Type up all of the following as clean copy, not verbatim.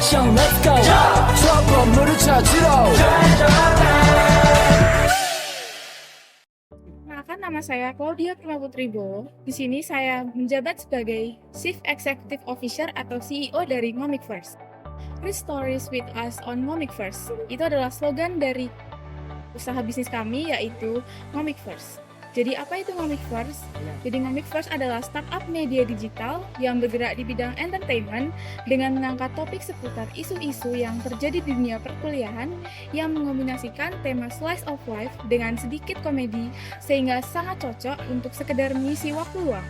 액션 let's go 저 건물을 찾으러 Perkenalkan, nama saya Claudia Primaputribo. Di sini saya menjabat sebagai Chief Executive Officer atau CEO dari Ngomik First. Read stories with us on Ngomik First. Itu adalah slogan dari usaha bisnis kami, yaitu Ngomik First. Jadi apa itu Ngomik First? Jadi Ngomik First adalah startup media digital yang bergerak di bidang entertainment dengan mengangkat topik seputar isu-isu yang terjadi di dunia perkuliahan yang mengombinasikan tema slice of life dengan sedikit komedi sehingga sangat cocok untuk sekedar mengisi waktu luang.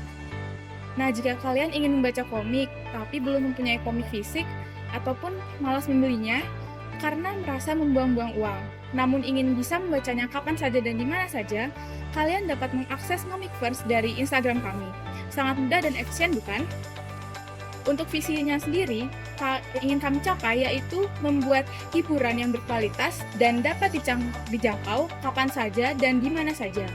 Nah, jika kalian ingin membaca komik tapi belum mempunyai komik fisik ataupun malas membelinya karena merasa membuang-buang uang, namun ingin bisa membacanya kapan saja dan di mana saja, kalian dapat mengakses Ngomik First dari Instagram kami. Sangat mudah dan efisien, bukan? Untuk visinya sendiri, ingin kami capai yaitu membuat hiburan yang berkualitas dan dapat dijangkau kapan saja dan di mana saja.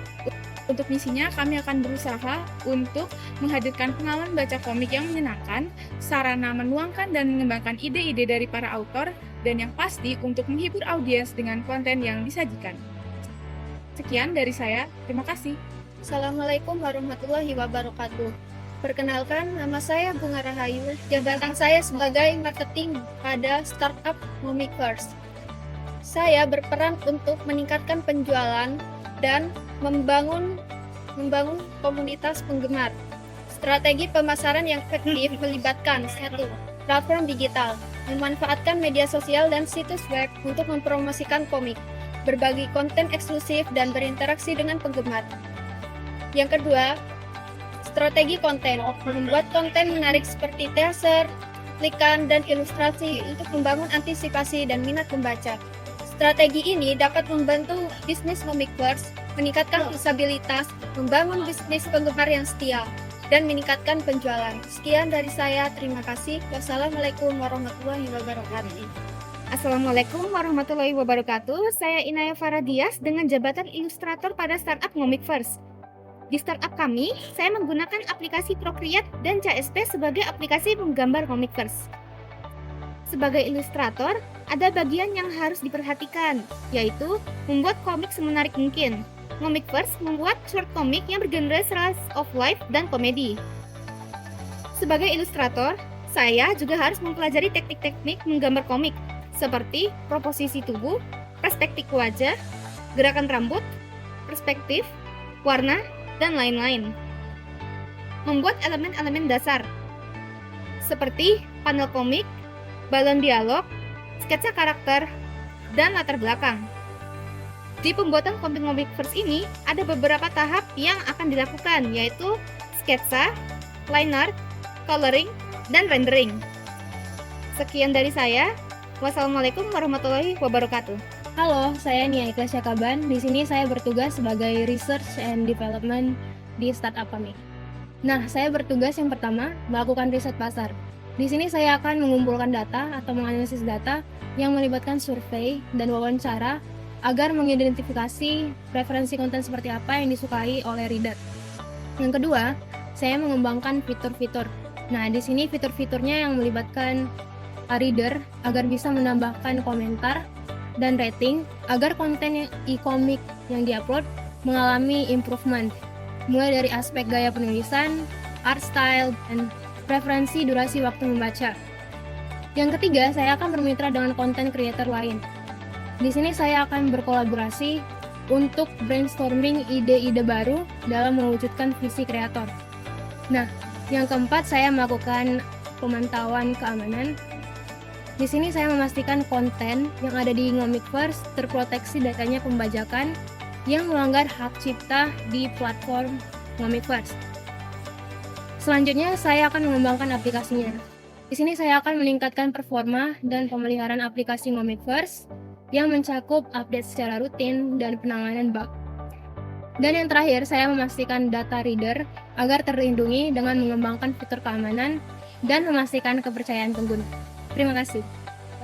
Untuk misinya, kami akan berusaha untuk menghadirkan pengalaman baca komik yang menyenangkan, sarana menuangkan dan mengembangkan ide-ide dari para autor, dan yang pasti untuk menghibur audiens dengan konten yang disajikan. Sekian dari saya, terima kasih. Assalamualaikum warahmatullahi wabarakatuh. Perkenalkan, nama saya Bunga Rahayu. Jabatan saya sebagai marketing pada startup Ngomik First. Saya berperan untuk meningkatkan penjualan dan membangun komunitas penggemar. Strategi pemasaran yang efektif melibatkan 1. Platform digital, memanfaatkan media sosial dan situs web untuk mempromosikan komik, berbagi konten eksklusif dan berinteraksi dengan penggemar. Yang kedua, strategi konten, membuat konten menarik seperti teaser, cuplikan, dan ilustrasi untuk membangun antisipasi dan minat membaca. Strategi ini dapat membantu bisnis Ngomik First meningkatkan usabilitas, membangun bisnis penggemar yang setia, dan meningkatkan penjualan. Sekian dari saya, terima kasih. Wassalamualaikum warahmatullahi wabarakatuh. Assalamualaikum warahmatullahi wabarakatuh. Saya Inaya Faradias dengan jabatan ilustrator pada startup Ngomik First. Di startup kami, saya menggunakan aplikasi Procreate dan CSP sebagai aplikasi menggambar Ngomik First. Sebagai ilustrator, ada bagian yang harus diperhatikan, yaitu membuat komik semenarik mungkin. Ngomik First membuat short komik yang bergenre slice of life dan komedi. Sebagai ilustrator, saya juga harus mempelajari teknik-teknik menggambar komik, seperti proposisi tubuh, perspektif wajah, gerakan rambut, perspektif, warna, dan lain-lain. Membuat elemen-elemen dasar, seperti panel komik, balon dialog, sketsa karakter, dan latar belakang. Di pembuatan komik Ngomik First ini, ada beberapa tahap yang akan dilakukan, yaitu sketsa, line art, coloring, dan rendering. Sekian dari saya. Wassalamualaikum warahmatullahi wabarakatuh. Halo, saya Nia Ikhlasya Kaban. Di sini saya bertugas sebagai Research and Development di startup kami. Nah, saya bertugas yang pertama, melakukan riset pasar. Di sini saya akan mengumpulkan data atau menganalisis data yang melibatkan survei dan wawancara agar mengidentifikasi preferensi konten seperti apa yang disukai oleh reader. Yang kedua, saya mengembangkan fitur-fitur. Nah, di sini fitur-fiturnya yang melibatkan reader agar bisa menambahkan komentar dan rating agar konten e-komik yang diupload mengalami improvement, mulai dari aspek gaya penulisan, art style, dan preferensi durasi waktu membaca. Yang ketiga, saya akan bermitra dengan konten creator lain. Di sini saya akan berkolaborasi untuk brainstorming ide-ide baru dalam mewujudkan visi kreator. Nah, yang keempat, saya melakukan pemantauan keamanan. Di sini saya memastikan konten yang ada di Ngomik First terproteksi datanya pembajakan yang melanggar hak cipta di platform Ngomik First. Selanjutnya, saya akan mengembangkan aplikasinya. Di sini saya akan meningkatkan performa dan pemeliharaan aplikasi Ngomik First yang mencakup update secara rutin dan penanganan bug. Dan yang terakhir, saya memastikan data reader agar terlindungi dengan mengembangkan fitur keamanan dan memastikan kepercayaan pengguna. Terima kasih.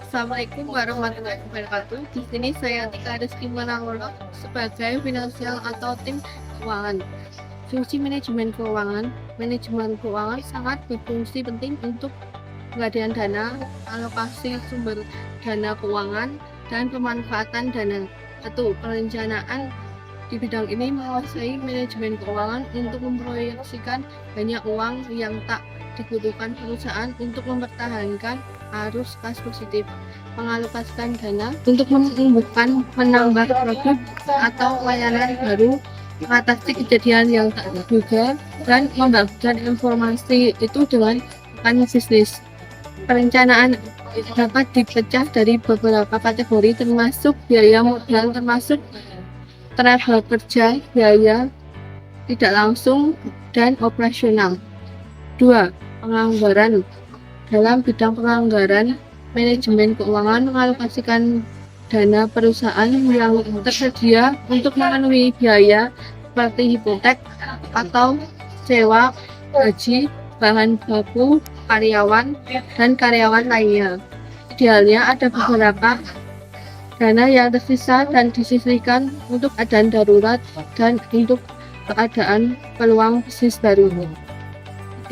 Assalamualaikum warahmatullahi wabarakatuh. Di sini saya Tika Rizky Manangolo sebagai finansial atau tim keuangan. Fungsi manajemen keuangan sangat berfungsi penting untuk penggandaan dana, alokasi sumber dana keuangan, dan pemanfaatan dana. 1. Perencanaan. Di bidang ini menguasai manajemen keuangan untuk memproyeksikan banyak uang yang tak dibutuhkan perusahaan untuk mempertahankan arus kas positif. Mengalokasikan dana untuk menumbuhkan, menambah produk atau layanan baru, mengatasi kejadian yang tak terduga, dan membagikan informasi itu dengan rekan bisnis. Perencanaan dapat dipecah dari beberapa kategori termasuk biaya modal, termasuk tenaga kerja, biaya tidak langsung, dan operasional. 2. Penganggaran. Dalam bidang penganggaran, manajemen keuangan mengalokasikan dana perusahaan yang tersedia untuk memenuhi biaya seperti hipotek atau sewa, gaji, bahan baku, karyawan, dan karyawan lainnya. Idealnya ada beberapa dana yang tersisa dan disisihkan untuk keadaan darurat dan untuk keadaan peluang bisnis baru.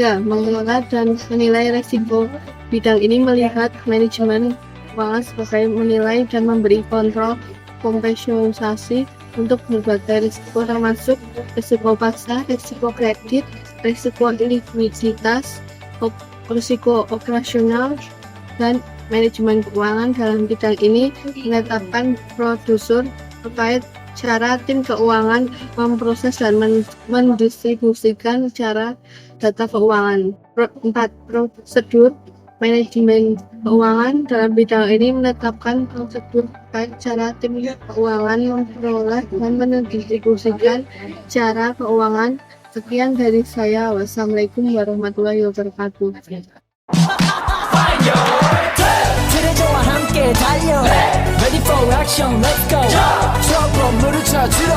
3. Mengelola dan menilai risiko. Bidang ini melihat manajemen keuangan sebagai menilai dan memberi kontrol kompensasi untuk berbagai risiko termasuk risiko pasar, risiko kredit, risiko likuiditas, risiko operasional, dan manajemen keuangan. Dalam bidang ini menetapkan prosedur terkait cara tim keuangan memproses dan mendistribusikan cara data keuangan. 4. Prosedur manajemen keuangan. Dalam bidang ini menetapkan prosedur terkait cara tim keuangan memperoleh dan mendistribusikan cara keuangan. Sekian dari saya. Wassalamualaikum warahmatullahi wabarakatuh. 트레저와 함께 달려 Ready for action, let's go 저 건물을 찾으러